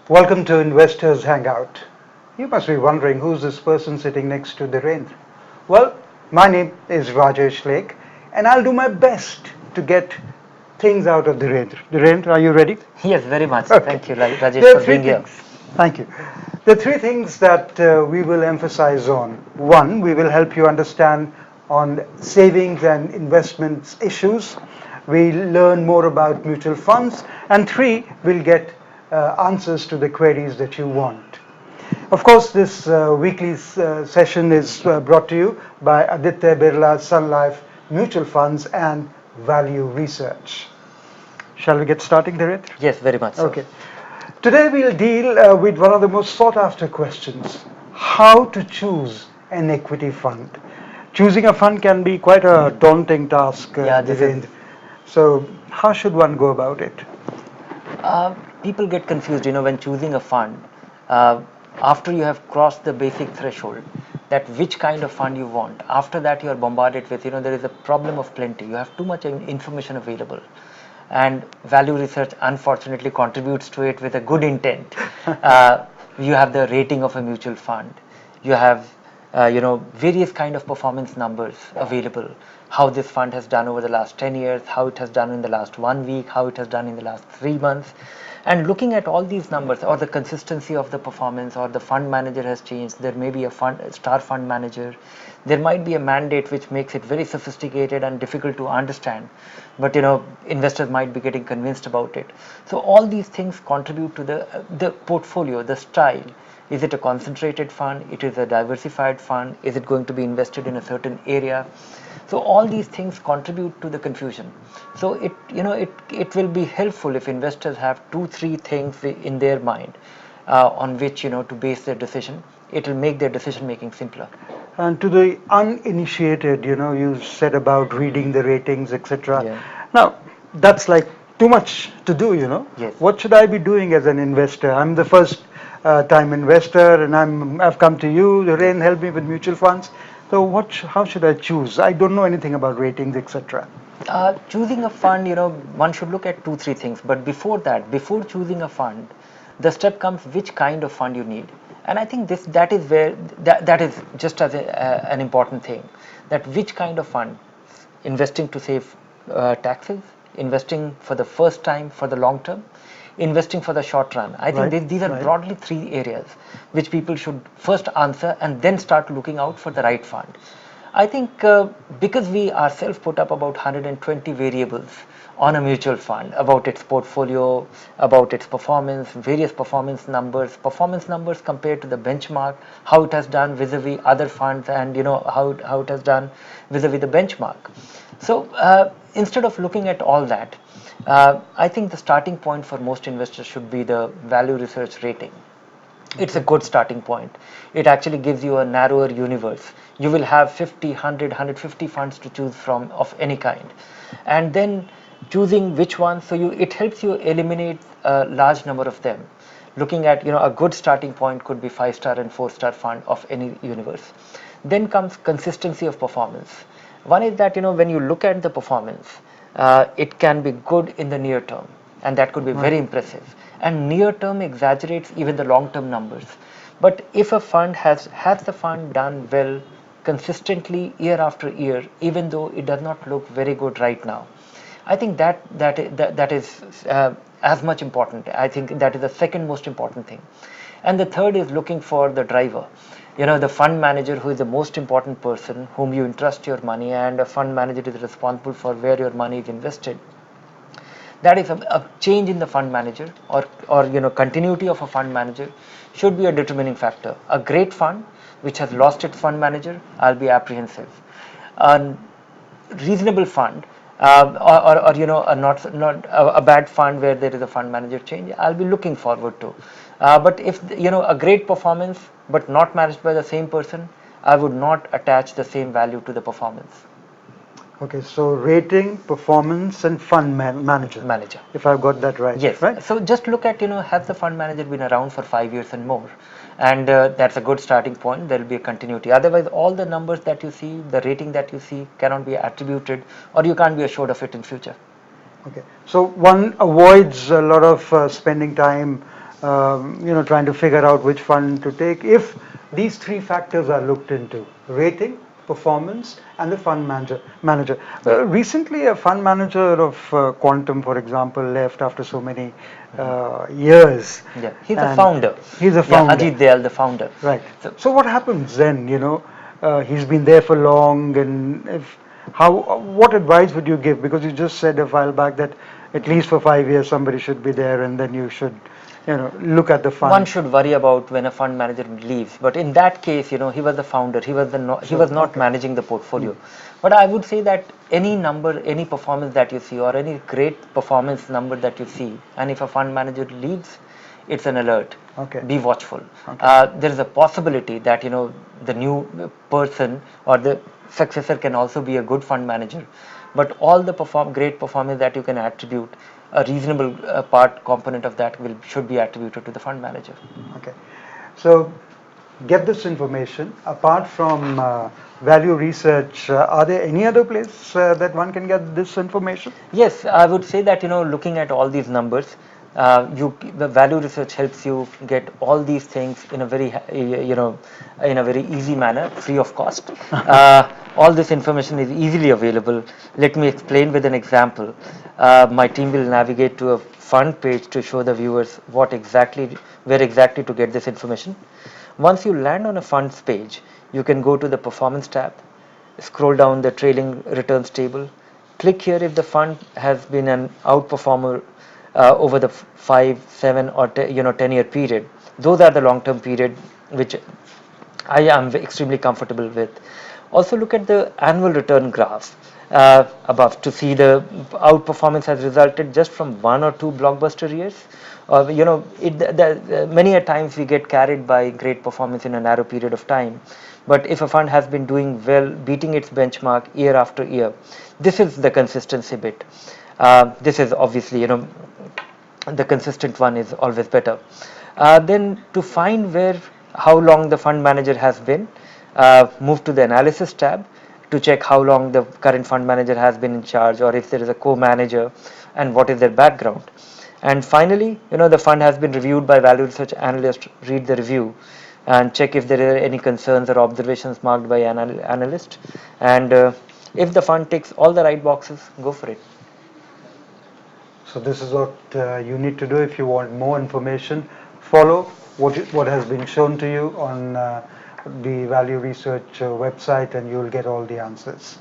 Welcome to Investors Hangout. You must be wondering who's this person sitting next to Dhirendra. Well, my name is Rajesh Lake, and I'll do my best to get things out of Dhirendra. Dhirendra, are you ready? Yes, very much. Okay. Thank you, Rajesh, There are for three being here. things. Thank you. There are three things that we will emphasize on. One, we will help you understand on savings and investments issues. We'll learn more about mutual funds. And three, we'll get answers to the queries that you want. Of course, this weekly session is brought to you by Aditya Birla Sun Life Mutual Funds and Value Research. Shall we get started, Dhirendra? Yes, very much so. Okay. Today we'll deal with one of the most sought after questions: how to choose an equity fund. Choosing a fund can be quite a daunting task, Yeah, this is. Dhirendra. So, how should one go about it? People get confused, when choosing a fund. Uh, After you have crossed the basic threshold, that which kind of fund you want. After that, you are bombarded with, there is a problem of plenty. You have too much information available. And value research unfortunately contributes to it with a good intent. You have the rating of a mutual fund, you have various kind of performance numbers available, how this fund has done over the last 10 years, how it has done in the last 1 week, how it has done in the last 3 months. And looking at all these numbers, or the consistency of the performance, or the fund manager has changed, there may be a star fund manager, there might be a mandate which makes it very sophisticated and difficult to understand, but investors might be getting convinced about it. So all these things contribute to the portfolio, the style. Is it a concentrated fund? It is a diversified fund? Is it going to be invested in a certain area? So all these things contribute to the confusion. So it will be helpful if investors have 2-3 things in their mind on which to base their decision. It will make their decision making simpler. And to the uninitiated, you said about reading the ratings, etc. Yeah. Now, that's like too much to do. Yes. What should I be doing as an investor? I'm the first time investor, and I've come to you. Rain, help me with mutual funds. So, how should I choose? I don't know anything about ratings, etc. Choosing a fund, one should look at 2-3 things. But before choosing a fund, the step comes which kind of fund you need. And I think that is where that is just as an important thing. That which kind of fund, investing to save taxes, investing for the first time for the long term, investing for the short run. I think Right, these are right. broadly 3 areas which people should first answer and then start looking out for the right fund. I think because we ourselves put up about 120 variables on a mutual fund, about its portfolio, about its performance, various performance numbers compared to the benchmark, how it has done vis-a-vis other funds, and how it has done vis-a-vis the benchmark. So instead of looking at all that, I think the starting point for most investors should be the value research rating. It's a good starting point. It actually gives you a narrower universe. You will have 50, 100, 150 funds to choose from of any kind. And then choosing which one, so it helps you eliminate a large number of them. Looking at, a good starting point could be 5-star and 4-star fund of any universe. Then comes consistency of performance. One is that, when you look at the performance, it can be good in the near term, and that could be very impressive. And near term exaggerates even the long term numbers. But if a fund has the fund done well consistently year after year, even though it does not look very good right now, I think that is as much important. I think that is the second most important thing. And the third is looking for the driver. The fund manager, who is the most important person whom you entrust your money, and a fund manager is responsible for where your money is invested. That is a change in the fund manager, or continuity of a fund manager should be a determining factor. A great fund which has lost its fund manager, I'll be apprehensive. A reasonable fund, or a not a bad fund where there is a fund manager change, I'll be looking forward to. But if a great performance but not managed by the same person, I would not attach the same value to the performance. Okay, so rating, performance, and fund manager. Manager. If I've got that right. Yes. Right? So just look at, has the fund manager been around for 5 years and more? And that's a good starting point. There will be a continuity. Otherwise, all the numbers that you see, the rating that you see cannot be attributed, or you can't be assured of it in future. Okay. So one avoids a lot of spending time trying to figure out which fund to take. If these three factors are looked into: rating, performance, and the fund manager. Recently, a fund manager of Quantum, for example, left after so many years. Yeah, he's a founder. He's a founder. Yeah, Ajit Dayal, the founder. Right. So what happens then? He's been there for long, and what advice would you give? Because you just said a while back that at least for 5 years somebody should be there, and then you should, look at the fund. One should worry about when a fund manager leaves, but in that case, he was the founder. He was he was not managing the portfolio. But I would say that any number, any performance that you see, or any great performance number that you see, and if a fund manager leaves, it's an alert. Okay. Be watchful. Okay. There is a possibility that the new person or the successor can also be a good fund manager, but all the great performance that you can attribute, a reasonable component of that should be attributed to the fund manager. Okay. So get this information. Apart from value research, are there any other place that one can get this information? Yes, I would say that looking at all these numbers, the value research helps you get all these things in a very in a very easy manner, free of cost. All this information is easily available. Let me explain with an example. My team will navigate to a fund page to show the viewers where exactly to get this information. Once you land on a funds page, you can go to the performance tab, scroll down the trailing returns table, click here if the fund has been an outperformer over the 5, 7 or 10-year period. Those are the long-term period which I am extremely comfortable with. Also look at the annual return graphs above to see the outperformance has resulted just from 1 or 2 blockbuster years. Many a times we get carried by great performance in a narrow period of time. But if a fund has been doing well, beating its benchmark year after year, this is the consistency bit. This is obviously, the consistent one is always better. Then to find how long the fund manager has been, move to the analysis tab to check how long the current fund manager has been in charge, or if there is a co-manager and what is their background. And finally, the fund has been reviewed by value research analyst. Read the review and check if there are any concerns or observations marked by an analyst. And if the fund ticks all the right boxes, go for it. So this is what you need to do if you want more information. Follow what has been shown to you on the Value Research website, and you will get all the answers.